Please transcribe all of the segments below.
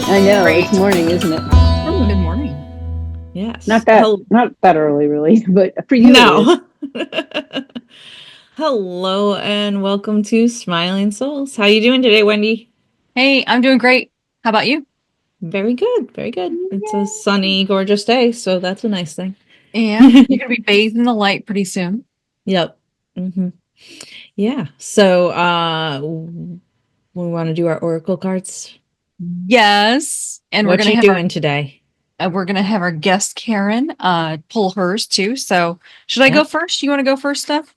I know, Great. it's morning, isn't it? Good morning. Yes. Not that early, really, but for you No. Hello and welcome to Smiling Souls. How you doing today, Wendy? Hey, I'm doing great. How about you? Very good. Very good. It's a sunny, gorgeous day, so that's a nice thing. Yeah, you're gonna be bathed in the light pretty soon. Yep. Yeah. So we want to do our oracle cards. Yes, and What you doing today? we're gonna have our guest Karin pull hers too. So should I go first? You want to go first, Steph?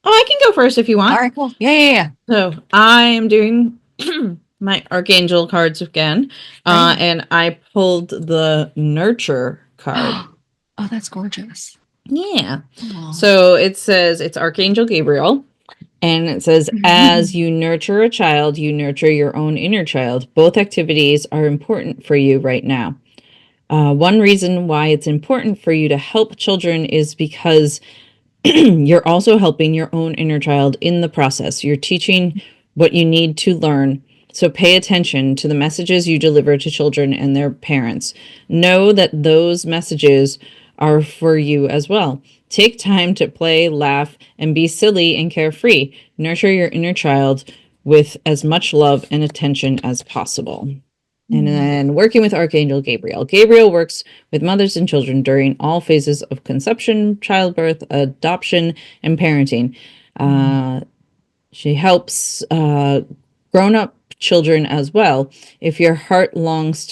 Oh, I can go first if you want. All right, cool. Yeah. So I am doing my archangel cards again, and I pulled the nurture card. Oh, that's gorgeous. Yeah. Aww. So it says it's Archangel Gabriel, and it says, as you nurture a child, you nurture your own inner child. Both activities are important for you right now. One reason why it's important for you to help children is because you're also helping your own inner child in the process. You're teaching what you need to learn. So pay attention to the messages you deliver to children and their parents. Know that those messages are for you as well. Take time to play, laugh, and be silly and carefree. Nurture your inner child with as much love and attention as possible. And then working with Archangel Gabriel. Gabriel works with mothers and children during all phases of conception, childbirth, adoption, and parenting. She helps grown-up children as well. If your heart longs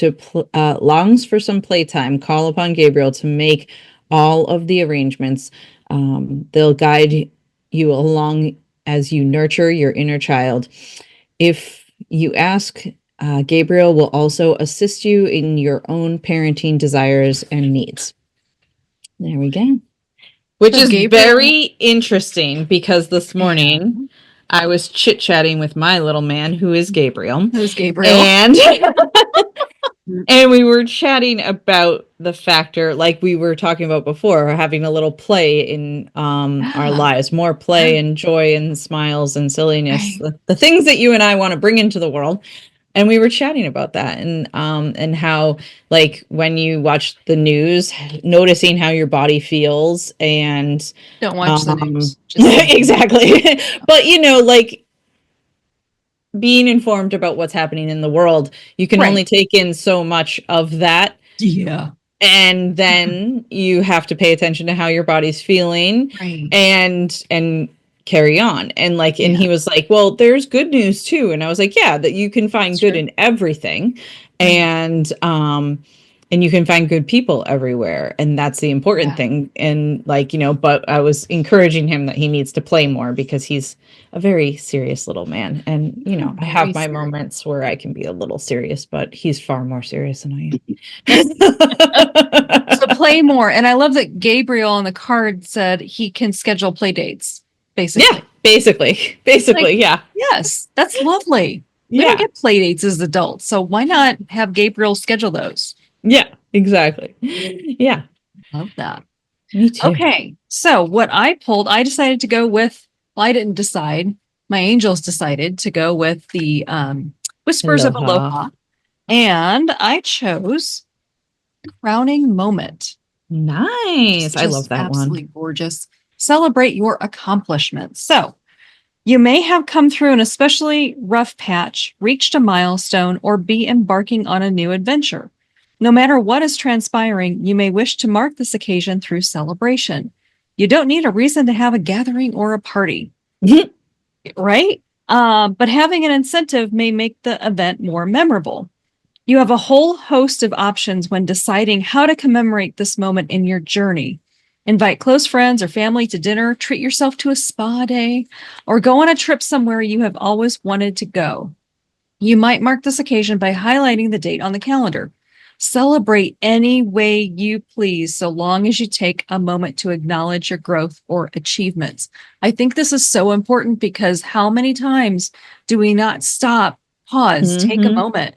for some playtime, call upon Gabriel to make all of the arrangements. They'll guide you along as you nurture your inner child. If you ask, Gabriel will also assist you in your own parenting desires and needs. There we go. Which is very interesting because this morning I was chit-chatting with my little man who is Gabriel. And and we were chatting about the factor, like we were talking about before, having a little play in our lives, more play and joy and smiles and silliness, the things that you and I want to bring into the world. And we were chatting about that and how, like, when you watch the news, noticing how your body feels and don't watch the news. Exactly. But, you know, like, being informed about what's happening in the world, you can only take in so much of that. Yeah. And then you have to pay attention to how your body's feeling and carry on. And like, and he was like, well, there's good news too. And I was like, yeah, that you can find good in everything. And you can find good people everywhere. And that's the important thing. And like, you know, but I was encouraging him that he needs to play more because he's a very serious little man. And, you know, I have my moments where I can be a little serious, but he's far more serious than I am. So play more. And I love that Gabriel on the card said he can schedule play dates, basically. Yeah, basically, like, yeah. Yes, that's lovely. We don't get play dates as adults, so why not have Gabriel schedule those? Yeah, exactly. Yeah. Love that. Me too. Okay, so what I pulled, I decided to go with, well, I didn't decide. My angels decided to go with the Whispers of Aloha. And I chose Crowning Moment. Nice. I love that absolutely gorgeous. Celebrate your accomplishments. So you may have come through an especially rough patch, reached a milestone, or be embarking on a new adventure. No matter what is transpiring, you may wish to mark this occasion through celebration. You don't need a reason to have a gathering or a party, right? But having an incentive may make the event more memorable. You have a whole host of options when deciding how to commemorate this moment in your journey. Invite close friends or family to dinner, treat yourself to a spa day, or go on a trip somewhere you have always wanted to go. You might mark this occasion by highlighting the date on the calendar. Celebrate any way you please, so long as you take a moment to acknowledge your growth or achievements. I think this is so important because how many times do we not stop, pause, take a moment,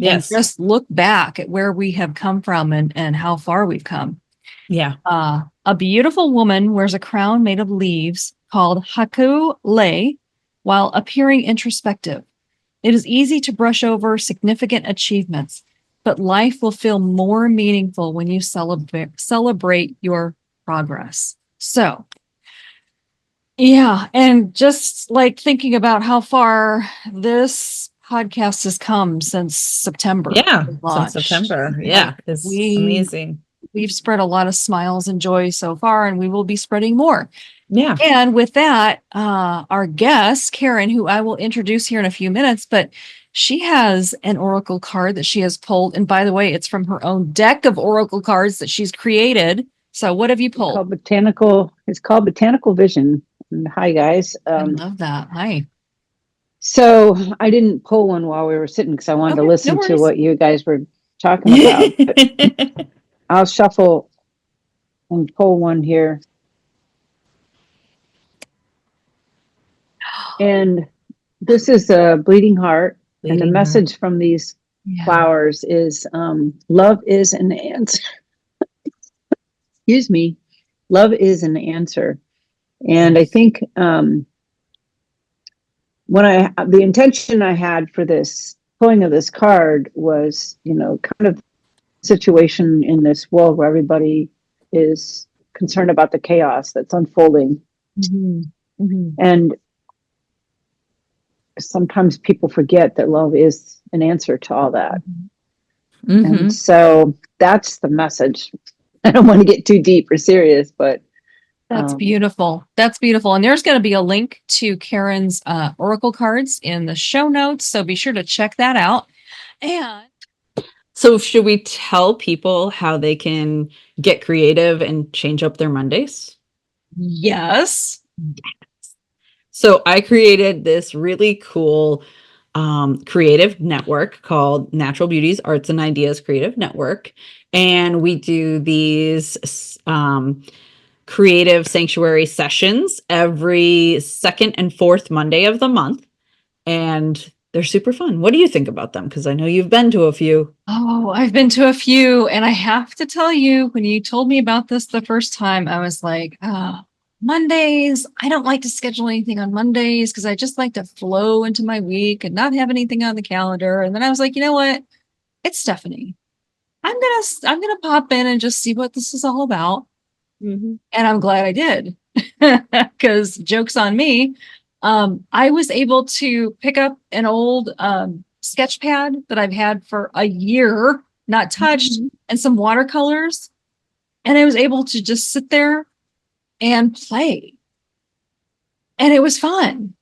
and just look back at where we have come from and how far we've come. Yeah. A beautiful woman wears a crown made of leaves called haku lei while appearing introspective. It is easy to brush over significant achievements, but life will feel more meaningful when you celebrate your progress. So, yeah, and just like thinking about how far this podcast has come since September. Yeah, launch. since September. Yeah, it's amazing. We've spread a lot of smiles and joy so far, and we will be spreading more. Yeah. And with that, our guest, Karin, who I will introduce here in a few minutes, but she has an oracle card that she has pulled. And by the way, it's from her own deck of oracle cards that she's created. So what have you pulled? It's called Botanical Vision. And hi, guys. I love that. Hi. So I didn't pull one while we were sitting because I wanted to listen to what you guys were talking about. But I'll shuffle and pull one here. And this is a bleeding heart. And the message from these flowers is love is an answer. Excuse me. Love is an answer. And I think the intention I had for this pulling of this card was, kind of situation in this world where everybody is concerned about the chaos that's unfolding. Mm-hmm. Mm-hmm. And sometimes people forget that love is an answer to all that. Mm-hmm. And so that's the message. I don't want to get too deep or serious, but that's beautiful. That's beautiful. And there's going to be a link to Karin's oracle cards in the show notes. So be sure to check that out. And so should we tell people how they can get creative and change up their Mondays? Yes. So I created this really cool creative network called Natural Beauties Arts and Ideas Creative Network. And we do these creative sanctuary sessions every second and fourth Monday of the month. And they're super fun. What do you think about them? Because I know you've been to a few. Oh, I've been to a few. And I have to tell you, when you told me about this the first time, I was like, Mondays, I don't like to schedule anything on Mondays because I just like to flow into my week and not have anything on the calendar. And then I was like, you know what? It's Stephanie. I'm gonna pop in and just see what this is all about. Mm-hmm. And I'm glad I did, because joke's on me. I was able to pick up an old sketch pad that I've had for a year, not touched, mm-hmm. and some watercolors. And I was able to just sit there and play. And it was fun.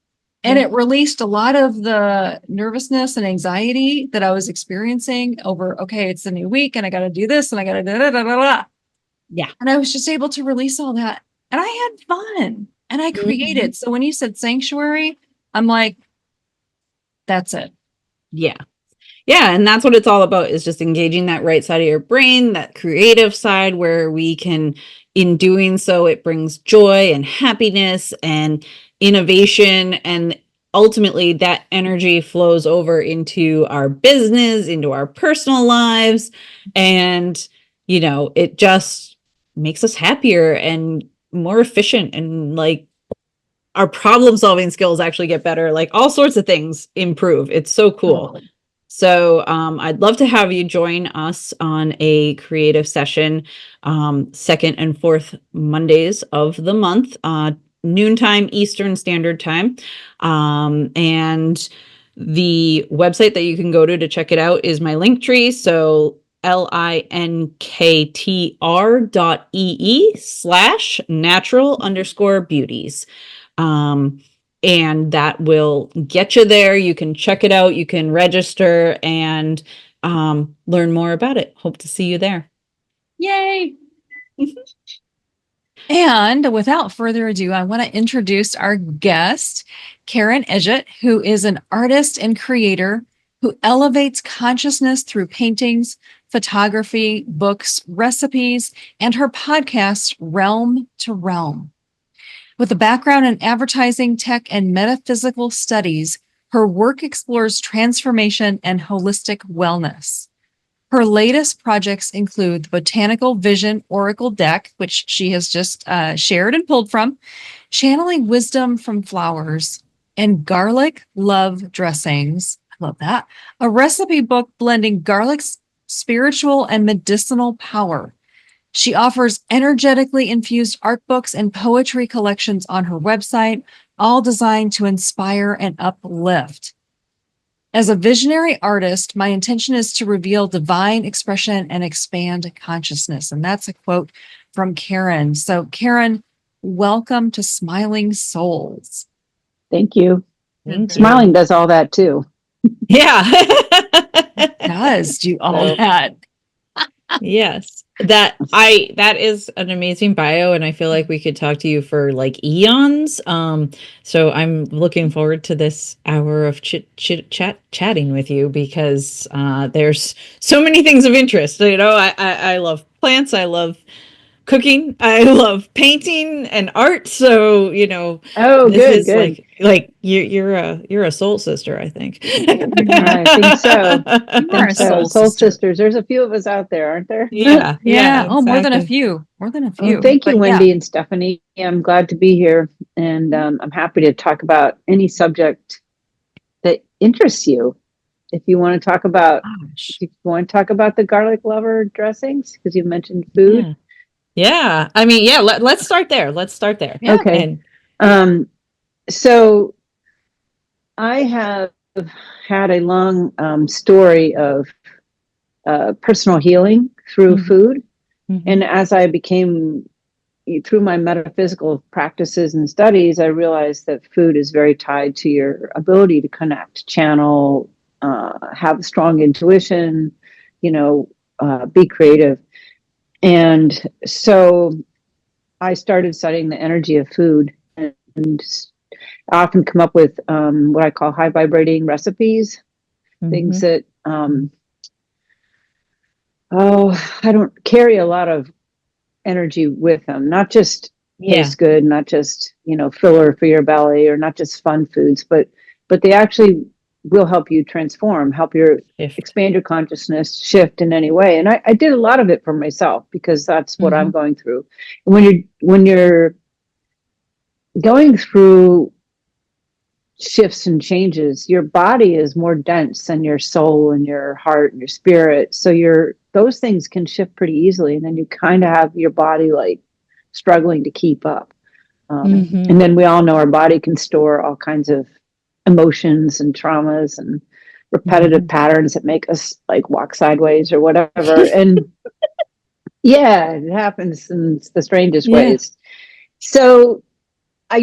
And it released a lot of the nervousness and anxiety that I was experiencing over, okay, it's a new week and I got to do this and I got to da. Yeah. And I was just able to release all that. And I had fun and I created. Mm-hmm. So when you said sanctuary, I'm like, that's it. Yeah. Yeah. And that's what it's all about, is just engaging that right side of your brain, that creative side, where we can, in doing so, it brings joy and happiness and innovation, and ultimately that energy flows over into our business, into our personal lives, and it just makes us happier and more efficient, and like our problem solving skills actually get better, like all sorts of things improve. It's so cool. Totally. So I'd love to have you join us on a creative session, second and fourth Mondays of the month, noontime Eastern Standard Time. And the website that you can go to check it out is my link tree. So linktr.ee/natural_beauties. And that will get you there. You can check it out. You can register and learn more about it. Hope to see you there. Yay. And without further ado, I want to introduce our guest, Karin Edgett, who is an artist and creator who elevates consciousness through paintings, photography, books, recipes, and her podcast, Realm to Realm. With a background in advertising, tech, and metaphysical studies, her work explores transformation and holistic wellness. Her latest projects include the Botanical Vision Oracle Deck, which she has just shared and pulled from, channeling wisdom from flowers, and garlic love dressings. love that. A recipe book blending garlic's spiritual and medicinal power. She offers energetically infused art books and poetry collections on her website, all designed to inspire and uplift. As a visionary artist, my intention is to reveal divine expression and expand consciousness. And that's a quote from Karin. So, Karin, welcome to Smiling Souls. Thank you. Thank you. Smiling does all that too. Yeah. It does do all that. Yes. That is an amazing bio, and I feel like we could talk to you for like eons. So I'm looking forward to this hour of chatting with you, because there's so many things of interest. You know, I love plants, I love cooking, I love painting and art. So, you know, Oh, this is good. like you're a soul sister, I think. I think so. You are a soul Soul sister. sisters. There's a few of us out there, aren't there? Yeah. Yeah. Oh, more than a exactly. few. More than a Well, few. thank you, But yeah. Wendy and Stephanie. I'm glad to be here, and I'm happy to talk about any subject that interests you. If you want to talk about, Gosh. if you want to talk about the garlic lover dressings, because you mentioned food. Yeah. I mean, yeah, let's start there. Yeah. Okay. And So I have had a long story of personal healing through Mhm. food. Mhm. And as I became, through my metaphysical practices and studies, I realized that food is very tied to your ability to connect, channel, have strong intuition, be creative. And so I started studying the energy of food, and I often come up with what I call high vibrating recipes, things that, I don't carry a lot of energy with them, not just taste good, not just, filler for your belly, or not just fun foods, but they actually will help you transform, help your expand your consciousness, shift in any way. And I did a lot of it for myself, because that's what I'm going through. And when you're going through shifts and changes, your body is more dense than your soul and your heart and your spirit. So those things can shift pretty easily. And then you kind of have your body like struggling to keep up. And then we all know our body can store all kinds of emotions and traumas and repetitive patterns that make us like walk sideways or whatever. And yeah, it happens in the strangest ways. So I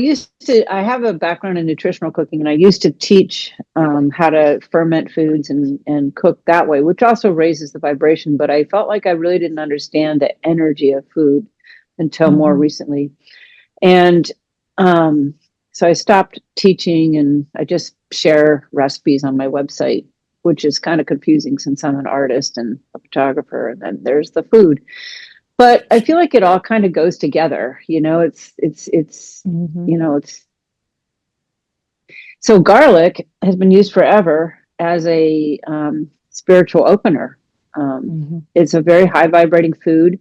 have a background in nutritional cooking, and I used to teach how to ferment foods and cook that way, which also raises the vibration. But I felt like I really didn't understand the energy of food until more recently. And so I stopped teaching, and I just share recipes on my website, which is kind of confusing since I'm an artist and a photographer, and then there's the food. But I feel like it all kind of goes together, so garlic has been used forever as a spiritual opener. It's a very high vibrating food,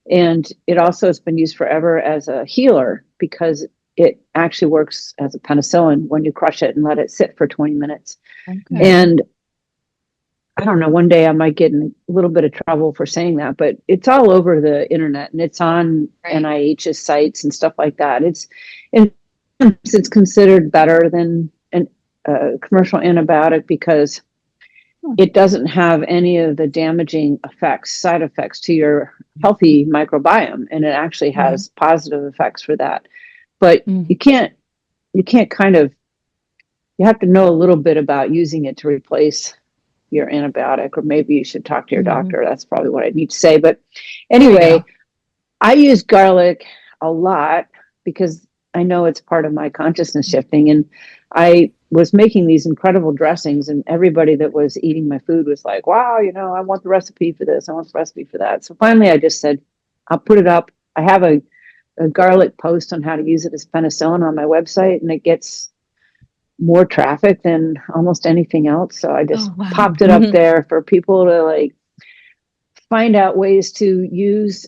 and it also has been used forever as a healer, because it actually works as a penicillin when you crush it and let it sit for 20 minutes. And I don't know, one day I might get in a little bit of trouble for saying that, but it's all over the internet, and it's on NIH's sites and stuff like that. It's considered better than a commercial antibiotic, because it doesn't have any of the damaging side effects to your healthy microbiome, and it actually has positive effects for that. But you have to know a little bit about using it to replace your antibiotic, or maybe you should talk to your doctor. That's probably what I need to say. But anyway, I use garlic a lot because I know it's part of my consciousness shifting. And I was making these incredible dressings, and everybody that was eating my food was like, wow, I want the recipe for this. I want the recipe for that. So finally I just said, I'll put it up. I have a garlic post on how to use it as penicillin on my website, and it gets more traffic than almost anything else. So I just popped it up there for people to like find out ways to use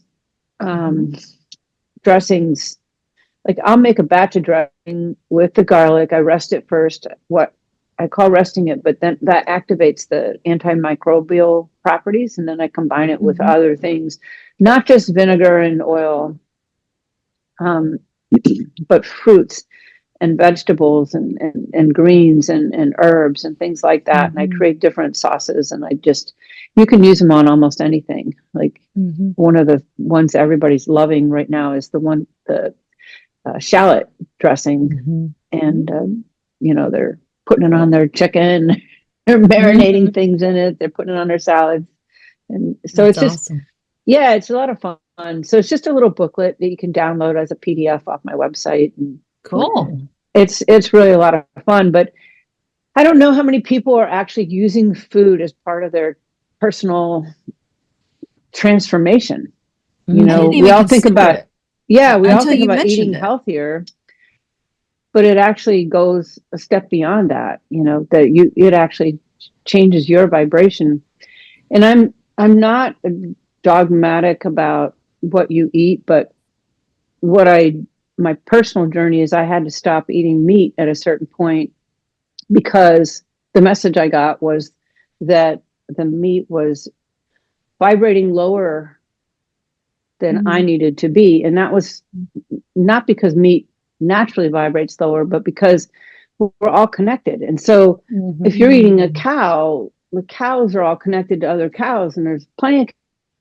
dressings. Like I'll make a batch of dressing with the garlic. I rest it first. What I call resting it, but then that activates the antimicrobial properties. And then I combine it with other things, not just vinegar and oil, but fruits and vegetables and greens and herbs and things like that. And I create different sauces, and you can use them on almost anything. Like one of the ones everybody's loving right now is the shallot dressing. And, they're putting it on their chicken, they're marinating things in it, they're putting it on their salads. And so That's it's just, awesome. yeah, it's a lot of fun. So it's just a little booklet that you can download as a PDF off my website. And Cool. it's really a lot of fun, but I don't know how many people are actually using food as part of their personal transformation. We all think about, we all think about eating healthier, but it actually goes a step beyond that, it actually changes your vibration. And I'm not dogmatic about what you eat, but my personal journey is I had to stop eating meat at a certain point because the message I got was that the meat was vibrating lower than I needed to be. And that was not because meat naturally vibrates lower, but because we're all connected. And so if you're eating a cow, the cows are all connected to other cows, and there's plenty of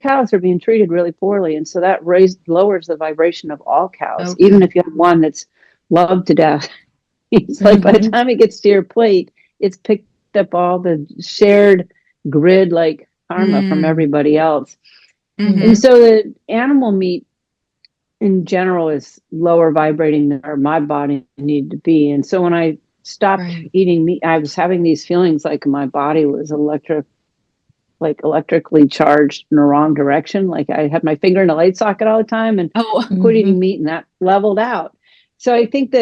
cows that are being treated really poorly. And so that lowers the vibration of all cows, even if you have one that's loved to death. It's like by the time it gets to your plate, it's picked up all the shared grid like karma from everybody else. And so the animal meat in general is lower vibrating than my body needed to be. And so when I stopped eating meat, I was having these feelings like my body was electrically charged in the wrong direction. Like I had my finger in a light socket all the time, and quit eating meat, and that leveled out. So I think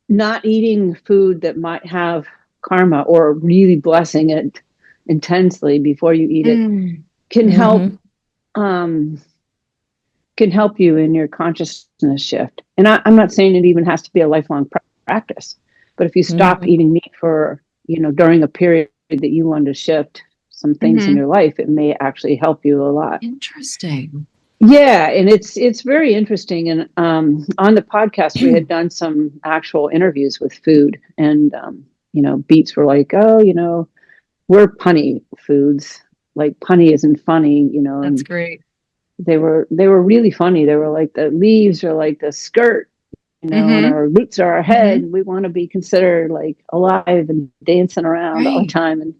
not eating food that might have karma or really blessing it intensely before you eat it can help you in your consciousness shift. And I'm not saying it even has to be a lifelong practice, but if you stop eating meat for, during a period that you want to shift some things in your life, it may actually help you a lot. Interesting. Yeah. And it's very interesting. And on the podcast, we had done some actual interviews with food, and, Beats were like, oh, we're punny foods. Like punny isn't funny, That's great. They were really funny. They were like, the leaves are like the skirt, and our roots are our head. We want to be considered like alive and dancing around all the time.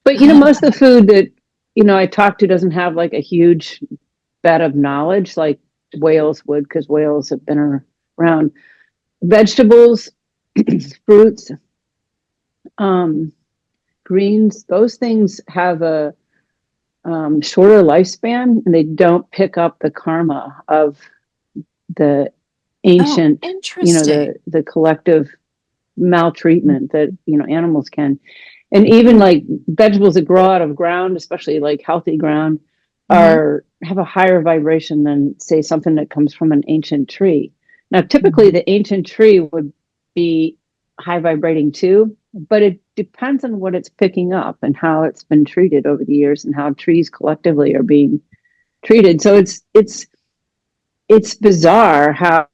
But most of the food that I talk to doesn't have like a huge bed of knowledge like whales would, because whales have been around. Vegetables, fruits, greens, those things have a shorter lifespan, and they don't pick up the karma of the ancient, the collective maltreatment that animals can. And even like vegetables that grow out of ground, especially like healthy ground, have a higher vibration than, say, something that comes from an ancient tree. Now, typically the ancient tree would be high vibrating too, but it depends on what it's picking up and how it's been treated over the years and how trees collectively are being treated. So it's bizarre how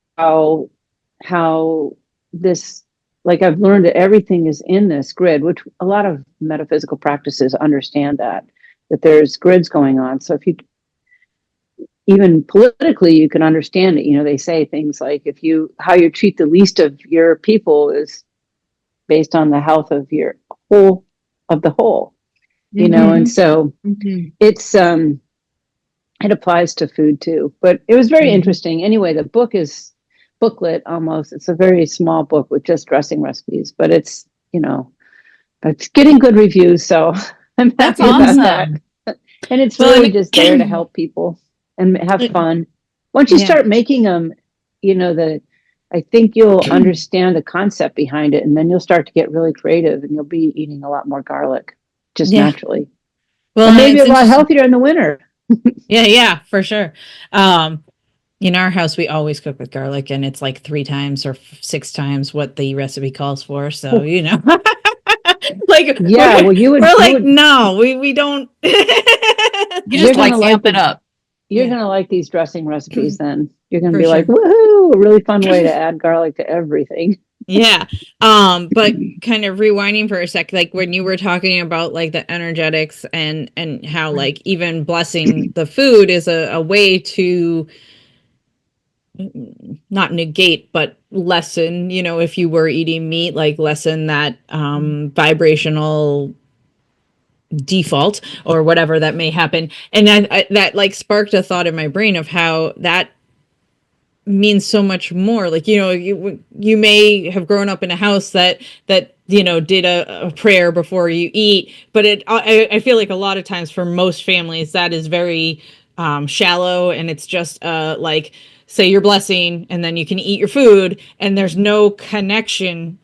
this, like, I've learned that everything is in this grid, which a lot of metaphysical practices understand that there's grids going on. So if you, even politically, you can understand it. They say things like, how you treat the least of your people is based on the health of the whole, and so it's, it applies to food too. But it was very interesting. Anyway, the book is booklet almost. It's a very small book with just dressing recipes, but it's, it's getting good reviews. So I'm happy about that. And it's really just there to help people and have fun. Once you start making them, I think you'll understand the concept behind it, and then you'll start to get really creative, and you'll be eating a lot more garlic just naturally. Well, and maybe a lot healthier in the winter. Yeah, for sure. In our house, we always cook with garlic, and it's like 3 times or 6 times what the recipe calls for. So, Oh, like yeah, well, we're like, no, we don't. You you're just gonna like like amp it up. you're Yeah, gonna like these dressing recipes. Then you're gonna for be like, sure. woohoo! A really fun way to add garlic to everything. Yeah. But kind of rewinding for a sec, like when you were talking about like the energetics and how like even blessing the food is a way to not negate but lessen, if you were eating meat, like lessen that vibrational default or whatever that may happen. And that like sparked a thought in my brain of how that means so much more. Like, you may have grown up in a house that did a prayer before you eat, but I feel like a lot of times for most families that is very shallow, and it's just like, say your blessing and then you can eat your food, and there's no connection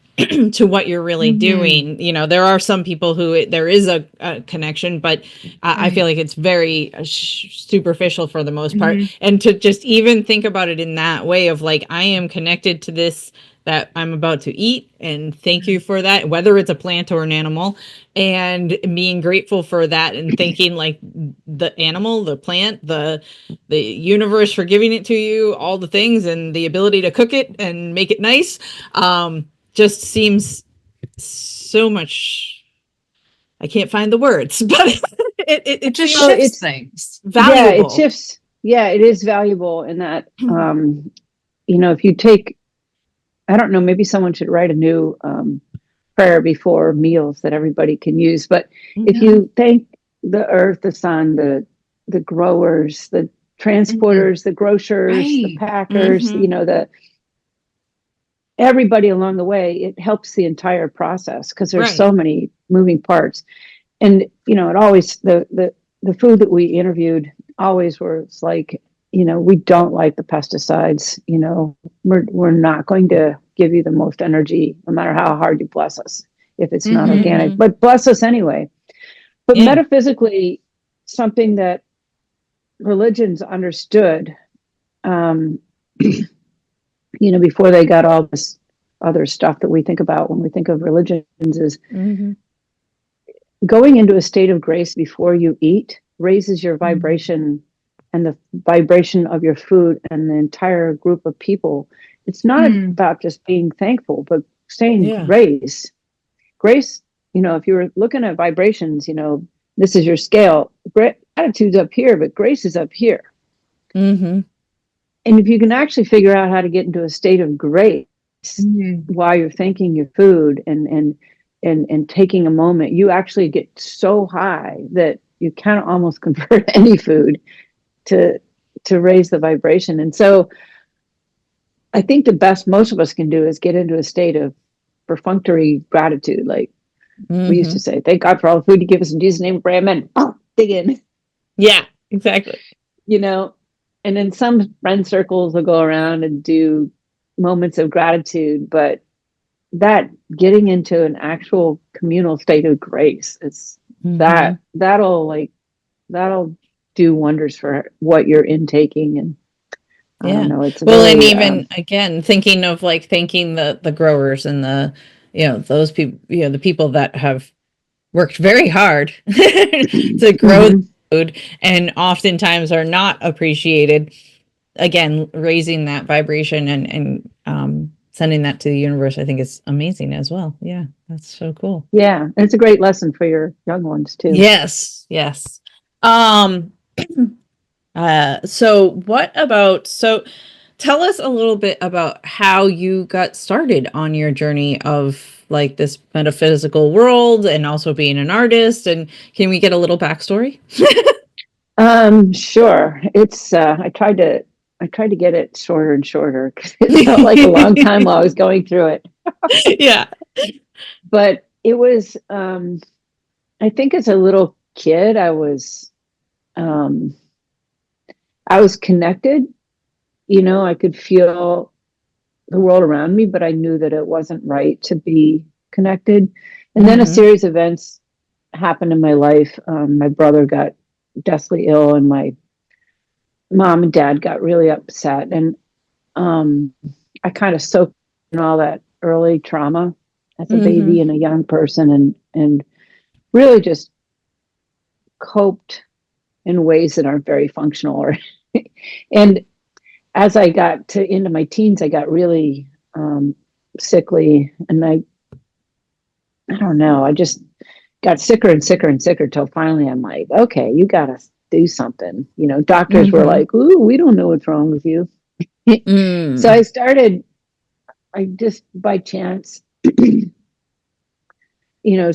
to what you're really doing. There are some people who there is a connection, but I feel like it's very superficial for the most part. And to just even think about it in that way of like, I am connected to this that I'm about to eat, and thank you for that, whether it's a plant or an animal, and being grateful for that, and thanking like the animal, the plant, the universe for giving it to you, all the things, and the ability to cook it and make it nice. Just seems so much. I can't find the words, but it Just seems shifts It's things. yeah, it valuable. shifts. Yeah, it is valuable in that. If you take, I don't know, maybe someone should write a new prayer before meals that everybody can use. But if you thank the earth, the sun, the growers, the transporters, the grocers, the Right. packers, the everybody along the way, it helps the entire process because there's Right. so many moving parts. And it always the food that we interviewed always was like, we don't like the pesticides. We're not going to give you the most energy no matter how hard you bless us if it's not organic, but bless us anyway. But Yeah. metaphysically, something that religions understood, um, before they got all this other stuff that we think about when we think of religions, is going into a state of grace before you eat raises your vibration and the vibration of your food and the entire group of people. It's not about just being thankful, but saying grace. Grace, if you were looking at vibrations, this is your scale. Attitude's up here, but grace is up here. And if you can actually figure out how to get into a state of grace while you're thanking your food and taking a moment, you actually get so high that you can't almost convert any food to raise the vibration. And so I think the best most of us can do is get into a state of perfunctory gratitude. Like we used to say, thank God for all the food you give us in Jesus' name, pray, amen. Oh, dig in. Yeah, exactly. And then some friend circles will go around and do moments of gratitude, but that getting into an actual communal state of grace, it's that'll do wonders for what you're intaking. And I don't know, it's well, really, and even again, thinking of like thanking the growers and the those people, the people that have worked very hard to grow the food and oftentimes are not appreciated. Again, raising that vibration and sending that to the universe, I think is amazing as well. Yeah, that's so cool. yeah, and it's a great lesson for your young ones too. Yes. So tell us a little bit about how you got started on your journey of like this metaphysical world and also being an artist, and can we get a little backstory? Sure. It's I tried to get it shorter and shorter because it felt like a long time while I was going through it. Yeah. But it was I think as a little kid I was connected. I could feel the world around me, but I knew that it wasn't right to be connected. And then a series of events happened in my life. My brother got deathly ill, and my mom and dad got really upset, and I kind of soaked in all that early trauma as a baby and a young person, and really just coped in ways that aren't very functional. Or and as I got into my teens, I got really sickly, and I don't know, I just got sicker and sicker and sicker till finally I'm like, okay, you got to do something. You know, doctors were like, ooh, we don't know what's wrong with you. So I just by chance, you know,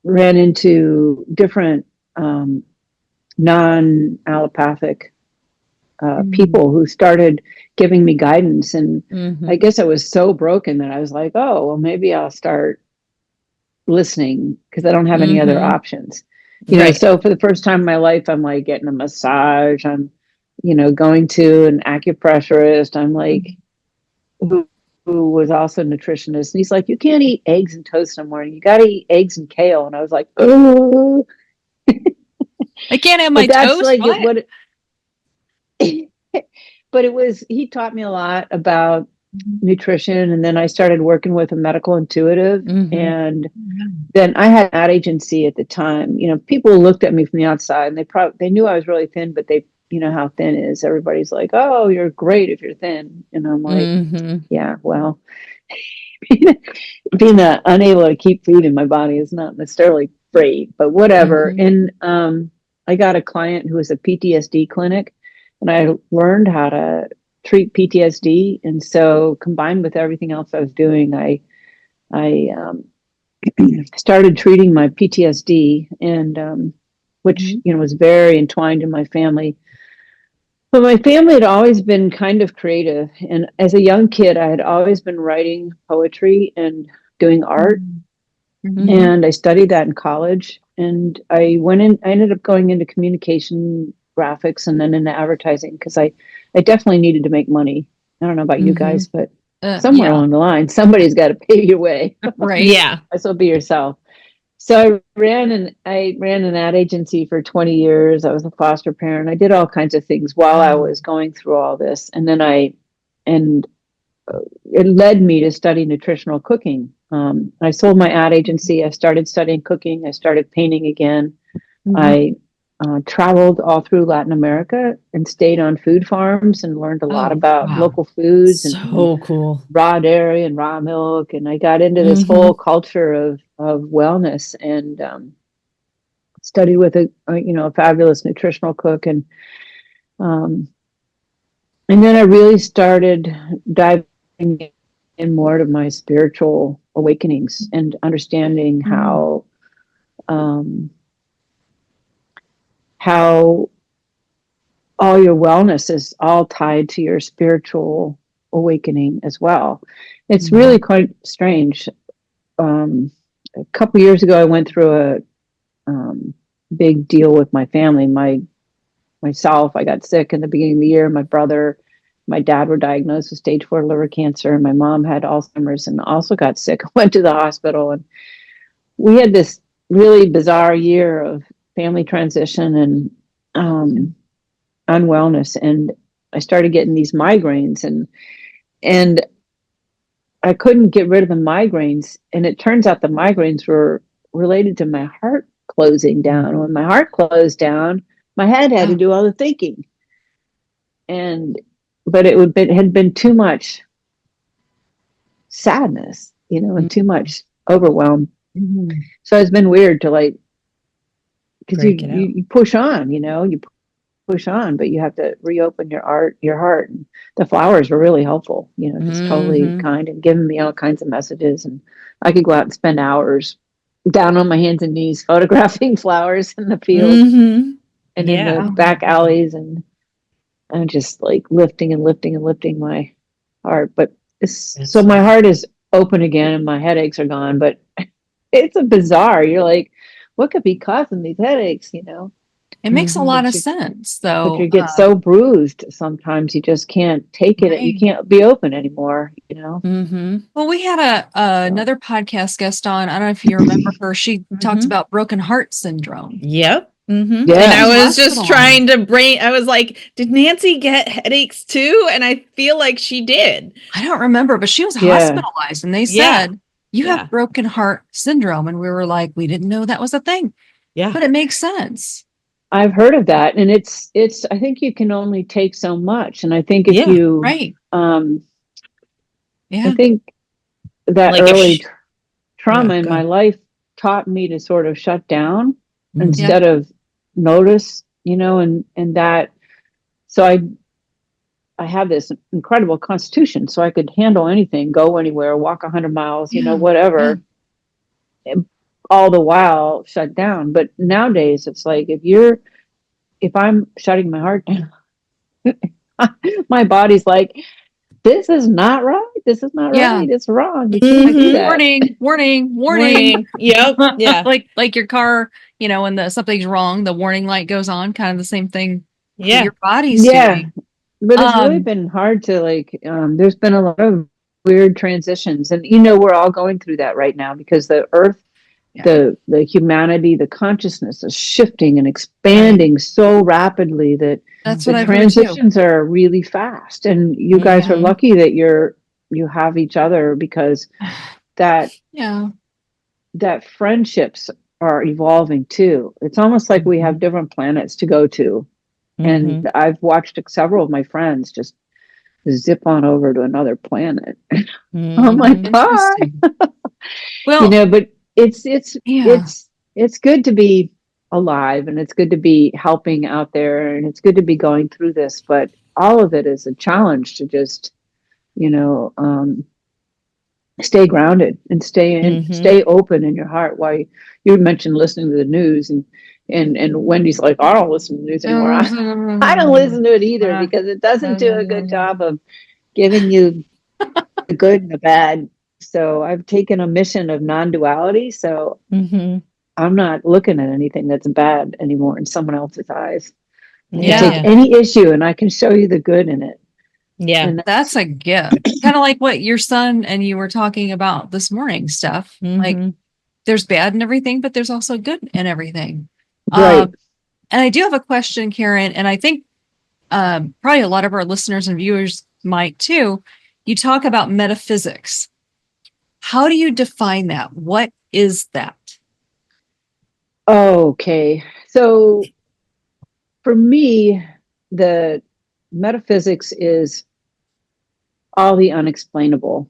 ran into different non-allopathic people who started giving me guidance. And I guess I was so broken that I was like, oh, well, maybe I'll start listening because I don't have any other options. You know, so for the first time in my life, I'm like getting a massage. I'm, you know, going to an acupressurist. I'm like, who was also a nutritionist. And he's like, you can't eat eggs and toast in the morning. You got to eat eggs and kale. And I was like, oh, I can't have my that's toast. like what but it was, he taught me a lot about nutrition. And then I started working with a medical intuitive. And then I had an ad agency at the time. You know, people looked at me from the outside and they knew I was really thin, but they, you know how thin is. Everybody's like, oh, you're great if you're thin. And I'm like, yeah, well, being unable to keep food in my body is not necessarily great, but whatever. And I got a client who was a PTSD clinic, and I learned how to treat PTSD. And so combined with everything else I was doing, I started treating my PTSD, and which, you know, was very entwined in my family. But my family had always been kind of creative. And as a young kid, I had always been writing poetry and doing art. And I studied that in college. And I ended up going into communication graphics and then into advertising because I definitely needed to make money. I don't know about you guys, but somewhere along the line, somebody's got to pay your way. Right. Yeah. So be yourself. So I ran an ad agency for 20 years. I was a foster parent. I did all kinds of things while I was going through all this. And then it led me to study nutritional cooking. I sold my ad agency. I started studying cooking. I started painting again. I traveled all through Latin America and stayed on food farms and learned a lot about local foods and cool. raw dairy and raw milk. And I got into this whole culture of wellness, and studied with a fabulous nutritional cook. And then I really started diving in more to my spiritual awakenings and understanding how all your wellness is all tied to your spiritual awakening as well. It's really quite strange. A couple years ago, I went through a big deal with my family. Myself, I got sick in the beginning of the year. My dad were diagnosed with stage 4 liver cancer, and my mom had Alzheimer's and also got sick. Went to the hospital, and we had this really bizarre year of family transition and unwellness. And I started getting these migraines, and I couldn't get rid of the migraines. And it turns out the migraines were related to my heart closing down. When my heart closed down, my head had to do all the thinking. But it had been too much sadness, and too much overwhelm. So it's been weird to because you push on, you push on, but you have to reopen your heart. And the flowers were really helpful, just totally kind and giving me all kinds of messages. And I could go out and spend hours down on my hands and knees photographing flowers in the field and in the back alleys, and I'm just lifting and lifting and lifting my heart. But so my heart is open again and my headaches are gone. But it's a bizarre. You're like, what could be causing these headaches? It makes a lot of sense, though. But you get so bruised sometimes you just can't take it. Right. You can't be open anymore. Well, we had another podcast guest on. I don't know if you remember her. She talked about broken heart syndrome. Yep. Mm-hmm. Yeah. And I She was just trying to I was like, did Nancy get headaches too? And I feel like she did. I don't remember, but she was Yeah. hospitalized and they Yeah. said, you Yeah. have broken heart syndrome. And we were like, we didn't know that was a thing, Yeah. but it makes sense. I've heard of that, and it's I think you can only take so much, and I think if Yeah. you Right. I Yeah. think that Like if early she- trauma Yeah, in go my ahead. life taught me to sort of shut down Mhm. instead of notice, you know, and that, so I have this incredible constitution, so I could handle anything, go anywhere, walk 100 miles, you know, Yeah. whatever, all the while shut down. But nowadays it's like, if I'm shutting my heart down, my body's like, this is not right. This is not Yeah. right. It's wrong. You Mhm. can't do that. Warning, warning, warning. Warning. Yep. Yeah. like your car, you know, when something's wrong, the warning light goes on, kind of the same thing that Yeah. your body's Yeah. doing. But it's really Um, been hard to like, there's been a lot of weird transitions, and you know, we're all going through that right now because the earth, Yeah. the humanity, the consciousness is shifting and expanding so rapidly that that's the what I've heard too. transitions are really fast. And you guys are Mhm. lucky that you have each other, because that Yeah. that friendships are evolving too. It's almost like we have different planets to go to. And Mhm. I've watched several of my friends just zip on over to another planet. I'm like, Mhm. bye. Interesting. You Well, know, but yeah. it's good to be alive, and it's good to be helping out there, and it's good to be going through this, but all of it is a challenge to just, you know, stay grounded and Mhm. stay open in your heart. Why you mentioned listening to the news, and Wendy's like, I don't listen to the news anymore. I don't listen to it either, because it doesn't do a good job of giving you the good and the bad. So I've taken a mission of non-duality. So Mhm. I'm not looking at anything that's bad anymore in someone else's eyes. I can Yeah. take any issue and I can show you the good in it. Yeah. And That's a gift. Kind of like what your son and you were talking about this morning, Steph. Like Mhm. there's bad in everything, but there's also good in everything. right. And I do have a question, Karen, and I think probably a lot of our listeners and viewers might too. You talk about metaphysics. How do you define that? What is that? Okay. So for me, the metaphysics is all the unexplainable.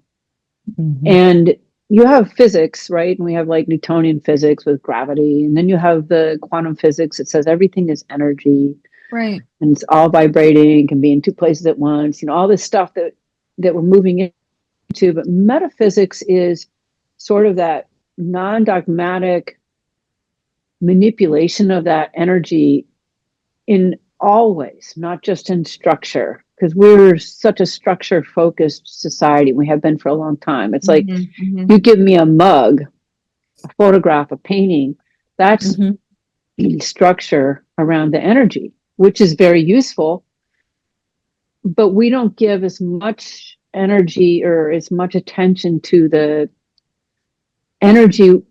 Mhm. And you have physics, right? And we have like Newtonian physics with gravity. And then you have the quantum physics that says everything is energy Right. and it's all vibrating, can be in two places at once, you know, all this stuff that we're moving into. But metaphysics is sort of that non-dogmatic manipulation of that energy in all ways, not just in structure, because we're such a structure focused society. We have been for a long time. It's like, you give me a mug, a photograph, a painting, that's Mhm. the structure around the energy, which is very useful, but we don't give as much energy or as much attention to the energy,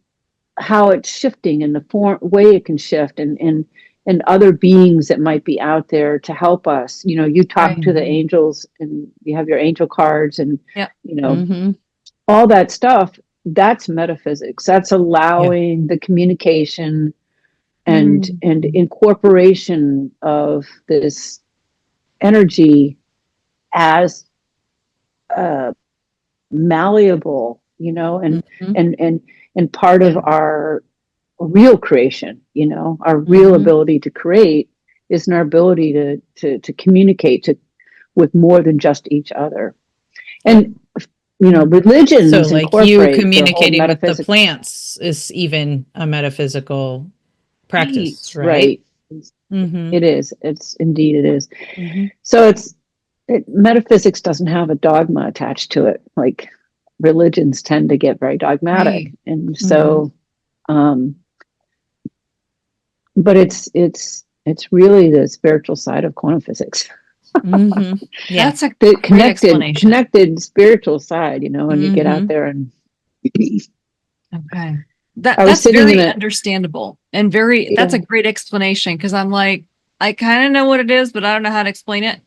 how it's shifting and the form way it can shift, and other beings that might be out there to help us. You know, you talk Right. to the angels and you have your angel cards, and Yeah. you know, Mhm. all that stuff. That's metaphysics. That's allowing the communication and incorporation of this energy as malleable, you know, Mhm. and part of our real creation, you know, our real Mhm. ability to create is in our ability to communicate with more than just each other. And you know, So religions like you incorporate the whole communicating with the metaphysics. plants is even a metaphysical practice, right? Right. Mhm. It is. It's indeed it is. Mhm. So metaphysics doesn't have a dogma attached to it. Like religions tend to get very dogmatic. Right. And Mhm. so, but it's really the spiritual side of quantum physics. Mhm. Yeah. That's a The great explanation. connected spiritual side, you know, and you get out Mhm. there and Okay. I was That's sitting in very a, understandable and very, that's a yeah, great explanation because I'm like, I kind of know what it is, but I don't know how to explain it.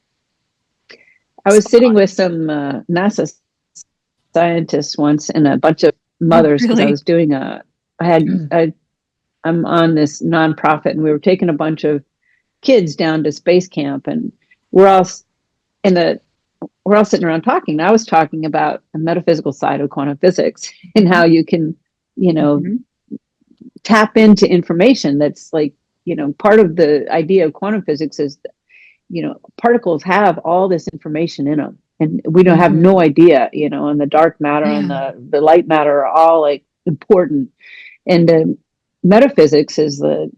I was sitting with some NASA scientists once and a bunch of Oh, mothers because I really? was doing I'm on this nonprofit and we were taking a bunch of kids down to space camp and we're all in the we're all sitting around talking. And I was talking about the metaphysical side of quantum physics and how you can, you know, Mhm. tap into information that's like, part of the idea of quantum physics is, particles have all this information in them. And we don't have Mhm. no idea, and the dark matter and Yeah. the light matter are all like important. And metaphysics is the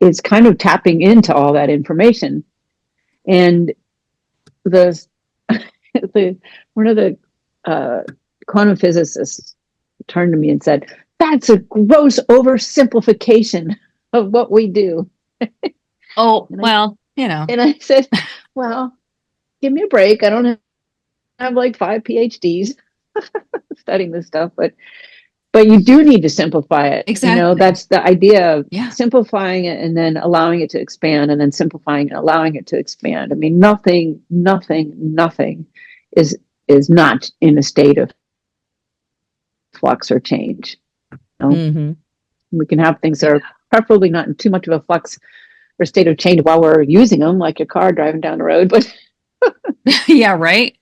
it's kind of tapping into all that information. And the one of the quantum physicists turned to me and said, "That's a gross oversimplification of what we do." Oh, And I well, you know. and I said, "Well, give me a break. I don't have like 5 PhDs studying this stuff, but you do need to simplify it. Exactly. That's the idea of Yeah. simplifying it and then allowing it to expand and then simplifying and allowing it to expand. I mean, nothing is not in a state of flux or change. Mhm. We can have things that are preferably not in too much of a flux or state of change while we're using them, like your car driving down the road. But Yeah, right.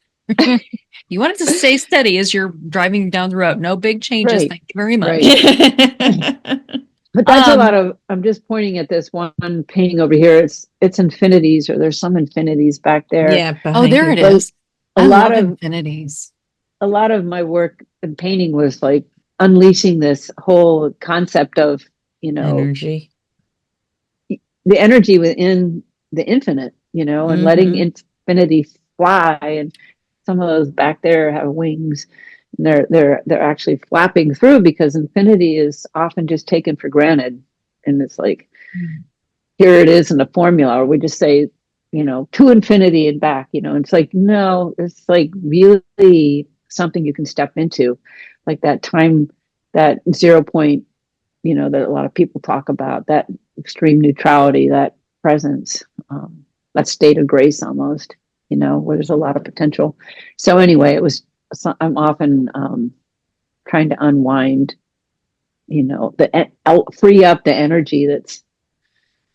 You want it to stay steady as you're driving down the road. No big changes. right, Thank you very much. right. But that's a lot Um, of. I'm just pointing at this one painting over here. It's infinities, or there's some infinities back there. Yeah, oh, behind there you. it But is. a I lot love of infinities. my work in painting was like unleashing this whole concept of Energy. the energy within the infinite, and letting Mhm. infinity fly. And some of those back there have wings. And they're actually flapping through because infinity is often just taken for granted. And it's like, here it is in a formula, or we just say, to infinity and back, and it's like, no, it's like really something you can step into, like that time, that 0 point, that a lot of people talk about, that extreme neutrality, that presence, that state of grace almost, where there's a lot of potential. So anyway, I'm often trying to unwind, free up the energy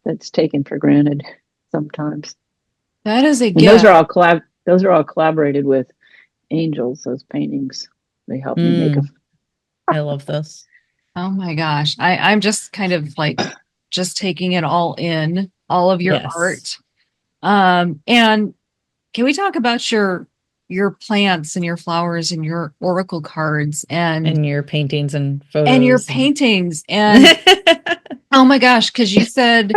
that's taken for granted sometimes. That is a And those are gift. all collaborated with angels, those paintings. They help me make a. I love this. Oh my gosh. I'm just kind of like just taking it all in, all of your Yes. art. And can we talk about your plants and your flowers and your oracle cards And your paintings and photos. and your paintings and oh my gosh, because you said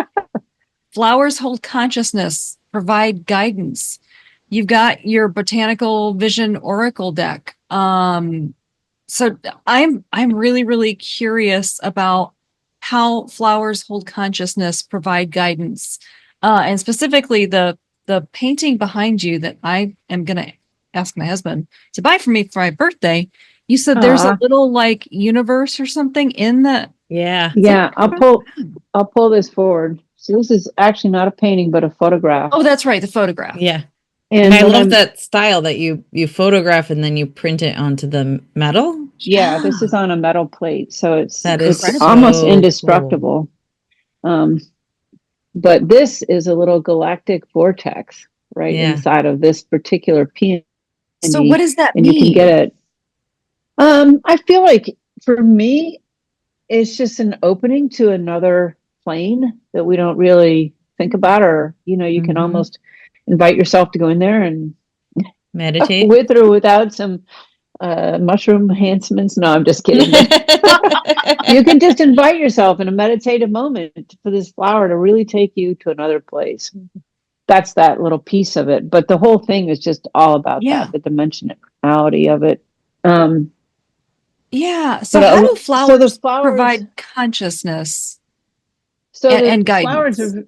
flowers hold consciousness, provide guidance. You've got your Botanical Vision Oracle Deck. So I'm really, really curious about how flowers hold consciousness, provide guidance, and specifically the painting behind you that I am gonna ask my husband to buy for me for my birthday. You said there's a little like universe or something in the. Yeah. Yeah, I'll pull this forward. So this is actually not a painting, but a photograph. Oh, that's right, the photograph. Yeah. And And I when love I'm that style that you photograph and then you print it onto the metal. yeah, this is on a metal plate, so That is it's incredible. almost so indestructible. Um, but this is a little galactic vortex right Yeah. inside of this particular peony, So what does that and you can mean? get it. I feel like for me, it's just an opening to another plane that we don't really think about, or you can Mhm. almost invite yourself to go in there and Meditate. with or without some mushroom enhancements. No, I'm just kidding. But you can just invite yourself in a meditative moment for this flower to really take you to another place. That's that little piece of it. But the whole thing is just all about Yeah. that, the dimensionality of it. Um, Yeah. So but how do so the flowers flowers, provide consciousness so and the flowers guidance? are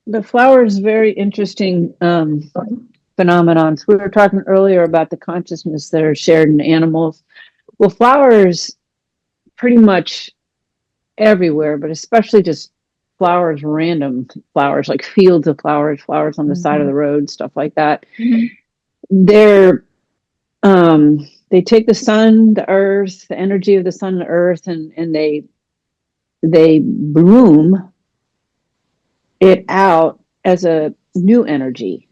the flowers very interesting phenomenons. We were talking earlier about the consciousness that are shared in animals. Well, flowers pretty much everywhere, but especially just flowers, random flowers, like fields of flowers, flowers on the side of the road, stuff like that. They're they take the sun, the earth, the energy of the sun and the earth, and they bloom it out as a new energy.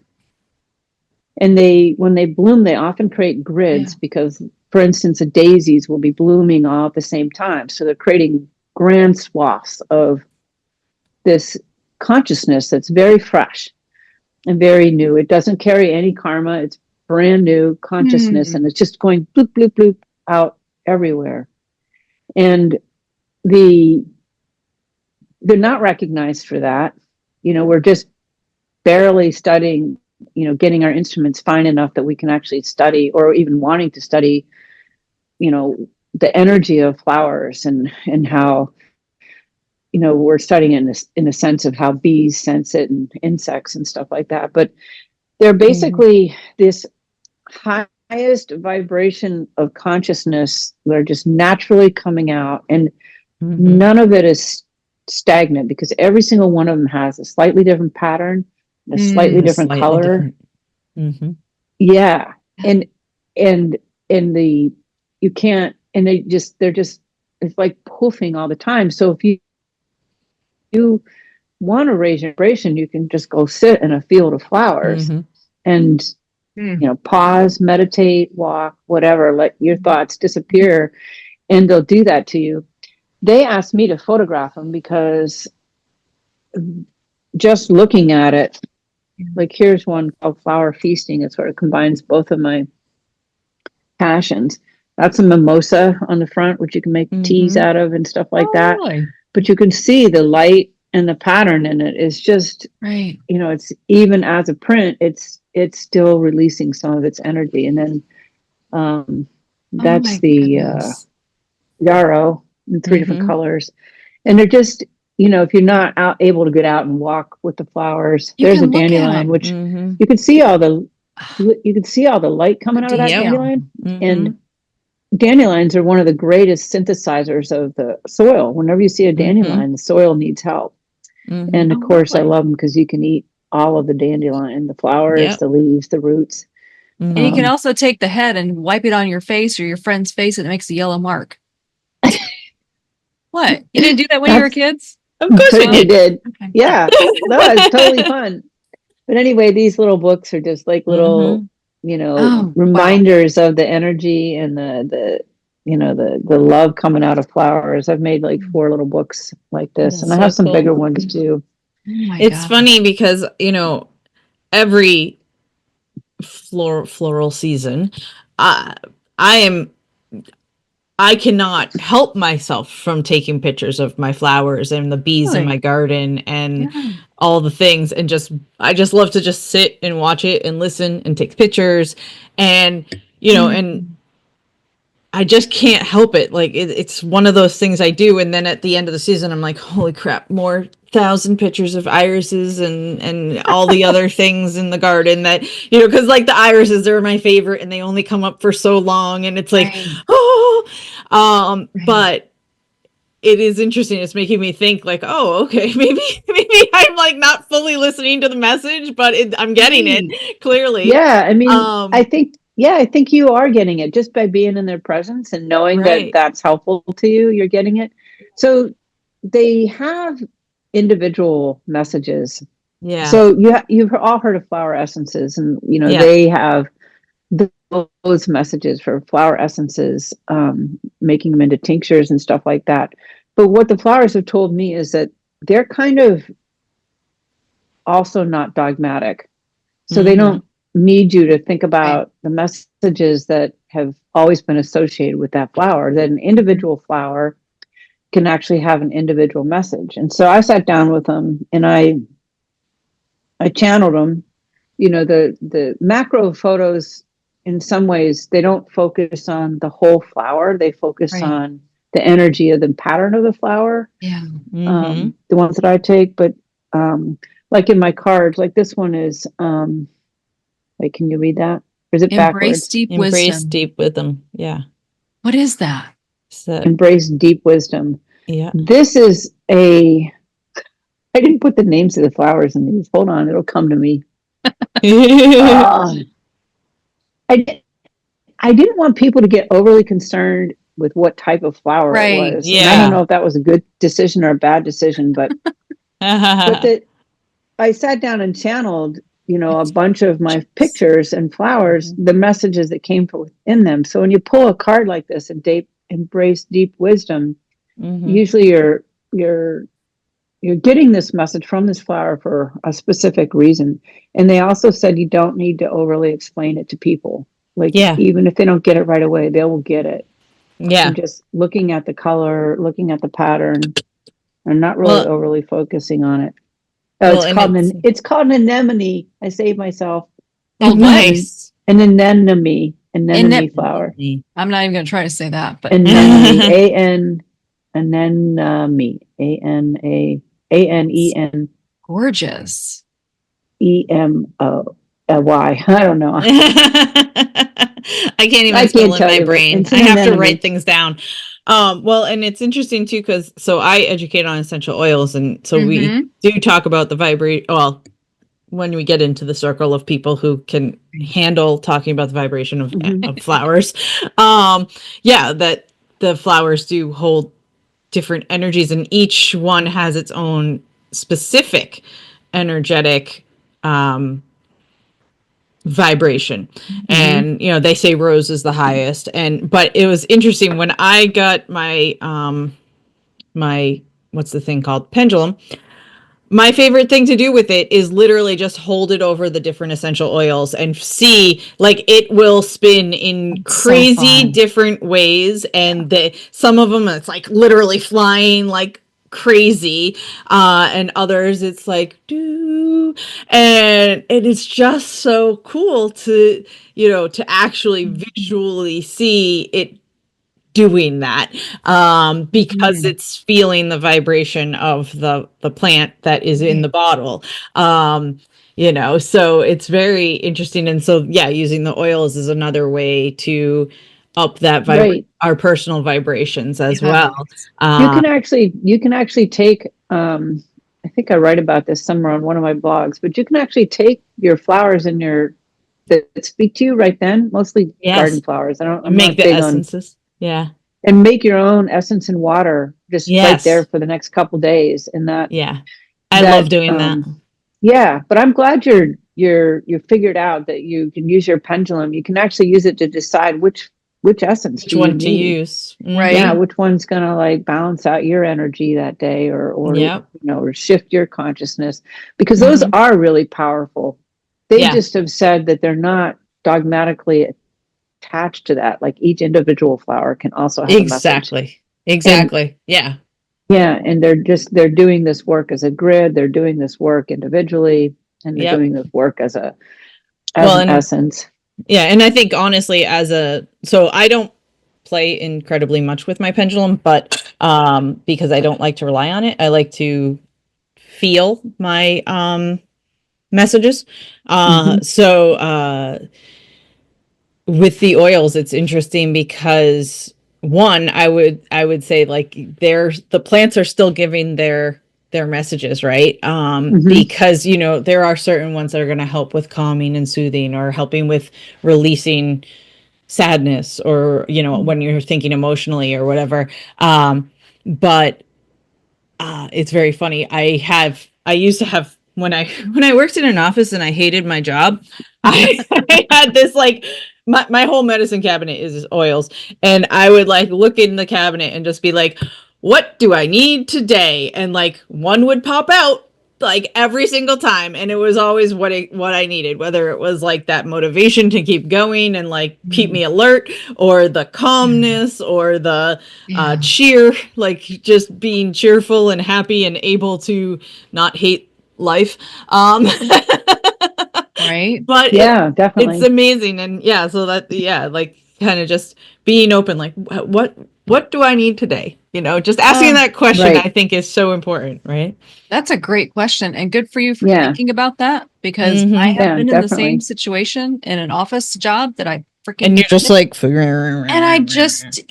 And when they bloom, they often create grids because, for instance, the daisies will be blooming all at the same time. So they're creating grand swaths of this consciousness that's very fresh and very new. It doesn't carry any karma. It's brand new consciousness, and it's just going bloop, bloop, bloop out everywhere. And they're not recognized for that. We're just barely studying, getting our instruments fine enough that we can actually study, or even wanting to study, the energy of flowers and how, we're studying in a sense of how bees sense it and insects and stuff like that. But they're basically this highest vibration of consciousness. They're just naturally coming out, and none of it is stagnant because every single one of them has a slightly different pattern, a slightly different color. Yeah. And you can't, and they're just, it's like poofing all the time. So if you want to raise your vibration, you can just go sit in a field of flowers and, pause, meditate, walk, whatever, let your thoughts disappear, and they'll do that to you. They asked me to photograph them because just looking at it, like here's one called Flower Feasting. It sort of combines both of my passions. That's a mimosa on the front, which you can make teas out of and stuff like that. Really? But you can see the light and the pattern in it is just, right. It's even as a print, it's still releasing some of its energy. And then that's the yarrow in 3 different colors. And they're just, if you're not able to get out and walk with the flowers, there's a dandelion, which you can see all the light coming out of that dandelion. And dandelions are one of the greatest synthesizers of the soil. Whenever you see a dandelion, the soil needs help. And of course, I love them because you can eat all of the dandelion, the flowers, the leaves, the roots. And you can also take the head and wipe it on your face or your friend's face, and it makes a yellow mark. What? You didn't do that when you were kids? Of course we did. Okay. Yeah. No, it's totally fun. But anyway, these little books are just like little, reminders of the energy and the love coming out of flowers. I've made like 4 little books like this, and I have some bigger ones too. It's funny because, every floral season, I cannot help myself from taking pictures of my flowers and the bees in my garden and all the things. And I just love to just sit and watch it and listen and take pictures. And, and I just can't help it. Like it's one of those things I do. And then at the end of the season, I'm like, holy crap, more 1,000 pictures of irises and all the other things in the garden that, because like the irises are my favorite and they only come up for so long. And it's like, but it is interesting. It's making me think like, oh, okay, maybe I'm like not fully listening to the message, but I'm getting it clearly. Yeah. I mean, I think you are getting it just by being in their presence and knowing that that's helpful to you. You're getting it. So they have individual messages. Yeah. So you've all heard of flower essences, and they have those messages for flower essences, making them into tinctures and stuff like that. But what the flowers have told me is that they're kind of also not dogmatic. So they don't need you to think about the messages that have always been associated with that flower, that an individual flower can actually have an individual message. And so I sat down with them and I channeled them. The macro photos, in some ways, they don't focus on the whole flower. They focus on the energy of the pattern of the flower. Yeah. The ones that I take, but like in my cards, like this one is, wait, can you read that? Or is it backwards? Embrace deep wisdom. Embrace deep wisdom. Yeah. What is that? So, embrace deep wisdom. yeah. This is I didn't put the names of the flowers in these. Hold on, it'll come to me. Uh, I, I didn't want people to get overly concerned with what type of flower it Right. was. And I don't Yeah. know if that was a good decision or a bad decision, but I sat down and channeled, a bunch of my pictures and flowers, the messages that came from within them. So when you pull a card like this and embrace deep wisdom, usually you're getting this message from this flower for a specific reason. And they also said you don't need to overly explain it to people. Like, Yeah. even if they don't get it right away, they will get it. Yeah. And just looking at the color, looking at the pattern, and not really Well- overly focusing on it. Well, It's and called it's- it's called an anemone. I saved myself. Oh, Nice. An anemone flower. I'm not even going to try to say that, but Anemone. Anemone. ANENEMOY. gorgeous. I don't know. I can't even I spell can't in tell my you, but brain. it's I an have to anemone. write things down. Well, and it's interesting too, because so I educate on essential oils, and so we do talk about the vibrate. Well, when we get into the circle of people who can handle talking about the vibration of flowers, that the flowers do hold different energies, and each one has its own specific energetic vibration. And they say rose is the highest, but it was interesting when I got my my what's the thing called, pendulum. My favorite thing to do with it is literally just hold it over the different essential oils and see, like, it will spin in crazy different ways. And some of them, it's like literally flying like crazy. And others, it's like, doo. And it is just so cool to, to actually visually see it doing that, because it's feeling the vibration of the plant that is in the bottle. So it's very interesting. And so, using the oils is another way to up that our personal vibrations as well. You can actually take, I think I write about this somewhere on one of my blogs, but you can actually take your flowers that speak to you right then, mostly garden flowers. I'm make not the big essences. And make your own essence and water just right there for the next couple days. And that, I love doing that. Yeah, but I'm glad you figured out that you can use your pendulum. You can actually use it to decide which essence Which one to use, right? Yeah, which one's gonna like balance out your energy that day, or or shift your consciousness, because those are really powerful. They just have said that they're not dogmatically attached to that. Like, each individual flower can also have a message. Exactly. And they're doing this work as a grid. They're doing this work individually, and they're doing this work as an essence. And I think honestly, so I don't play incredibly much with my pendulum, but because I don't like to rely on it, I like to feel my messages. So with the oils, it's interesting because one, I would say, like, the plants are still giving their messages, right? Because there are certain ones that are going to help with calming and soothing, or helping with releasing sadness, or when you're thinking emotionally or whatever. But it's very funny. I used to have, when I worked in an office and I hated my job, I had this, like, my whole medicine cabinet is oils, and I would like look in the cabinet and just be like, what do I need today? And like one would pop out like every single time, and it was always what I needed, whether it was like that motivation to keep going and like keep me alert, or the calmness, or the cheer, like just being cheerful and happy and able to not hate life. Right. But definitely. it's amazing. And so that, like, kind of just being open, like, what do I need today? Just asking that question, I think, is so important, right? That's a great question, and good for you for thinking about that, because I have been in the same situation in an office job that I freaking and you're just like, and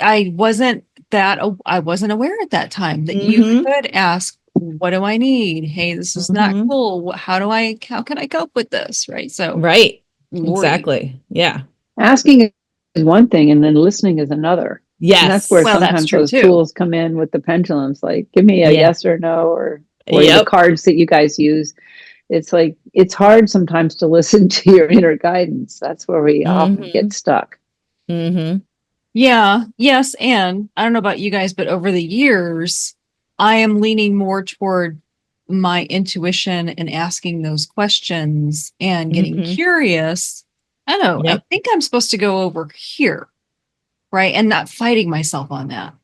I wasn't that I wasn't aware at that time that you could ask, what do I need? Hey, this is not cool. How can I cope with this? Right. So, Right. Lordy. Exactly. Yeah. Asking is one thing, and then listening is another. Yes. And that's where Well, that's sometimes true those too. tools come in with the pendulums, like give me a Yeah. yes or no, or the Yep. cards that you guys use. It's like, it's hard sometimes to listen to your inner guidance. That's where we often get stuck. Mm-hmm. Yeah. Yes. And I don't know about you guys, but over the years, I am leaning more toward my intuition and asking those questions and getting curious. I don't know. Yep. I think I'm supposed to go over here. Right. And not fighting myself on that.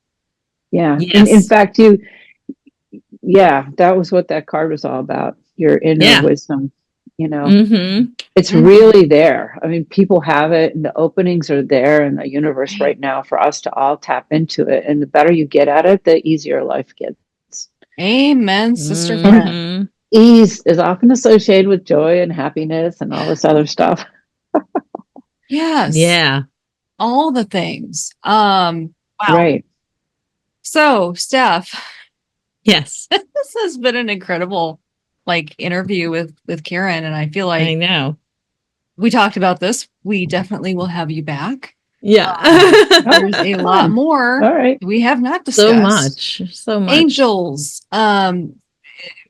Yeah. Yes. And in fact, that was what that card was all about. Your inner wisdom, it's really there. I mean, people have it, and the openings are there in the universe right now for us to all tap into it. And the better you get at it, the easier life gets. Amen, sister friend. Ease is often associated with joy and happiness and all this other stuff. Yes. Yeah. All the things. Wow. Right. So, Steph. Yes. This has been an incredible interview with Karin, and I feel like I know. We talked about this. We definitely will have you back. Yeah. There's a lot more. All right. We have not discussed. So much. Angels,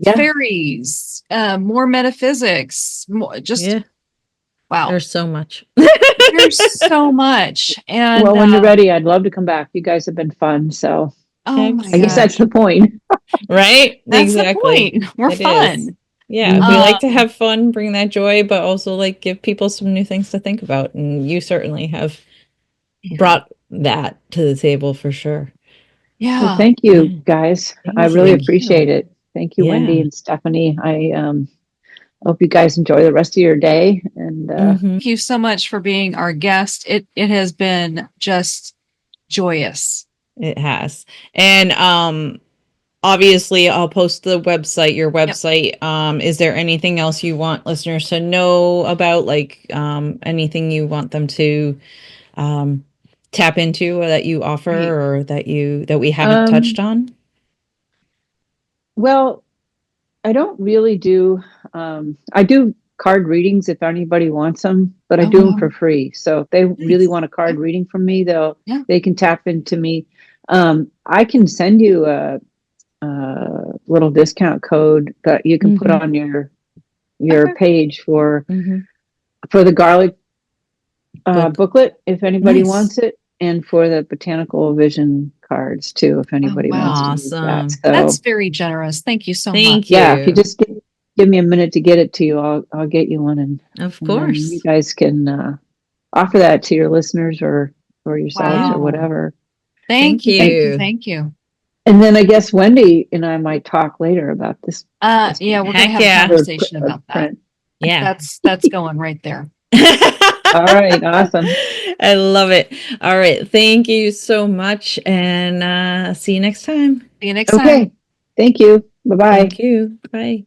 fairies, more metaphysics, wow. There's so much. There's so much. And well, when you're ready, I'd love to come back. You guys have been fun. So I guess that's the point. Right? That's exactly. the point. We're fun. Yeah, we like to have fun, bring that joy, but also give people some new things to think about. And you certainly have brought that to the table for sure. Yeah. Well, thank you, guys. I really appreciate it. Thank you, Wendy and Stephanie. I hope you guys enjoy the rest of your day. And thank you so much for being our guest. It has been just joyous. It has. And obviously I'll post your website. Is there anything else you want listeners to know about, anything you want them to tap into, or that you offer, or that we haven't touched on? Well, I don't really do I do card readings if anybody wants them, but I do them for free. So if they really want a card reading from me, they can tap into me. I can send you a little discount code that you can put on your page for the garlic booklet if anybody wants it, and for the Botanical Vision cards too if anybody wants to use that. So that's very generous. Thank you so much. Thank you. Yeah, if you just give me a minute to get it to you, I'll get you one, and of course you guys can offer that to your listeners or yourselves or whatever. Thank you. And then I guess Wendy and I might talk later about this. We're going to have a conversation about that. Yeah. That's going right there. All right. Awesome. I love it. All right. Thank you so much. And see you next time. See you next time. Thank you. Bye-bye. Thank you. Bye.